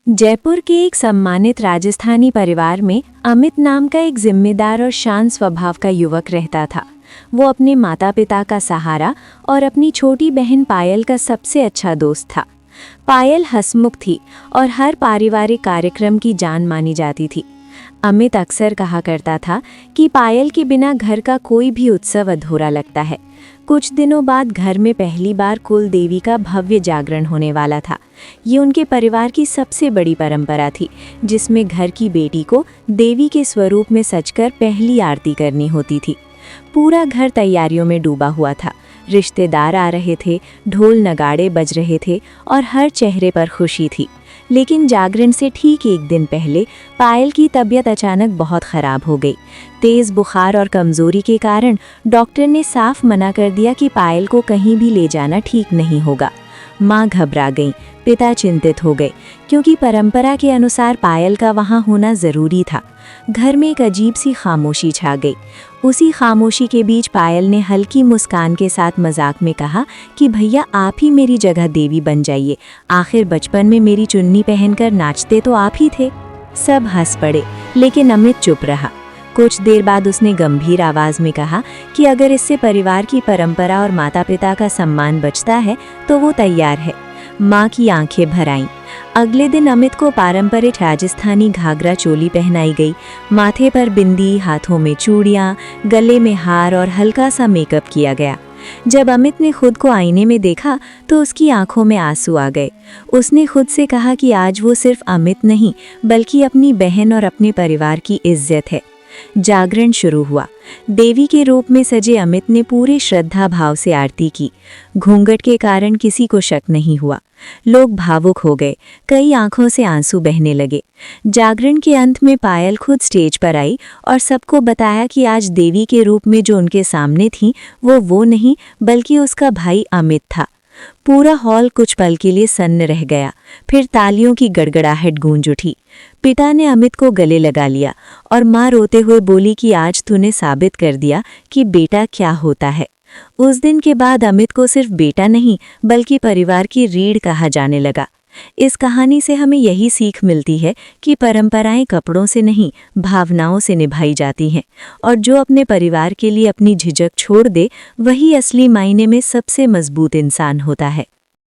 जयपुर के एक सम्मानित राजस्थानी परिवार में अमित नाम का एक जिम्मेदार और शांत स्वभाव का युवक रहता था। वो अपने माता पिता का सहारा और अपनी छोटी बहन पायल का सबसे अच्छा दोस्त था। पायल हंसमुख थी और हर पारिवारिक कार्यक्रम की जान मानी जाती थी। अमित अक्सर कहा करता था कि पायल के बिना घर का कोई भी उत्सव अधूरा लगता है। कुछ दिनों बाद घर में पहली बार कुल देवी का भव्य जागरण होने वाला था। ये उनके परिवार की सबसे बड़ी परंपरा थी, जिसमें घर की बेटी को देवी के स्वरूप में सजकर पहली आरती करनी होती थी। पूरा घर तैयारियों में डूबा हुआ था। रिश्तेदार आ रहे थे, ढोल नगाड़े बज रहे थे और हर चेहरे पर खुशी थी। लेकिन जागरण से ठीक एक दिन पहले पायल की तबीयत अचानक बहुत ख़राब हो गई। तेज़ बुखार और कमज़ोरी के कारण डॉक्टर ने साफ मना कर दिया कि पायल को कहीं भी ले जाना ठीक नहीं होगा। माँ घबरा गई, पिता चिंतित हो गए, क्योंकि परंपरा के अनुसार पायल का वहाँ होना ज़रूरी था। घर में एक अजीब सी खामोशी छा गई। उसी खामोशी के बीच पायल ने हल्की मुस्कान के साथ मजाक में कहा कि भैया, आप ही मेरी जगह देवी बन जाइए। आखिर बचपन में मेरी चुन्नी पहनकर नाचते तो आप ही थे। सब हंस पड़े, लेकिन अमित चुप रहा। कुछ देर बाद उसने गंभीर आवाज़ में कहा कि अगर इससे परिवार की परंपरा और माता पिता का सम्मान बचता है तो वो तैयार है। माँ की आंखें भर आईं। अगले दिन अमित को पारंपरिक राजस्थानी घाघरा चोली पहनाई गई। माथे पर बिंदी, हाथों में चूड़ियाँ, गले में हार और हल्का सा मेकअप किया गया। जब अमित ने खुद को आईने में देखा तो उसकी आंखों में आंसू आ गए। उसने खुद से कहा कि आज वो सिर्फ अमित नहीं, बल्कि अपनी बहन और अपने परिवार की इज्जत है। जागरण शुरू हुआ। देवी के रूप में सजे अमित ने पूरे श्रद्धा भाव से आरती की। घूंघट के कारण किसी को शक नहीं हुआ। लोग भावुक हो गए, कई आंखों से आंसू बहने लगे। जागरण के अंत में पायल खुद स्टेज पर आई और सबको बताया कि आज देवी के रूप में जो उनके सामने थी वो नहीं, बल्कि उसका भाई अमित था। पूरा हॉल कुछ पल के लिए सन्न रह गया। फिर तालियों की गड़गड़ाहट गूंज उठी। पिता ने अमित को गले लगा लिया और माँ रोते हुए बोली कि आज तूने साबित कर दिया कि बेटा क्या होता है। उस दिन के बाद अमित को सिर्फ बेटा नहीं, बल्कि परिवार की रीढ़ कहा जाने लगा। इस कहानी से हमें यही सीख मिलती है कि परंपराएं कपड़ों से नहीं, भावनाओं से निभाई जाती हैं, और जो अपने परिवार के लिए अपनी झिझक छोड़ दे, वही असली मायने में सबसे मजबूत इंसान होता है।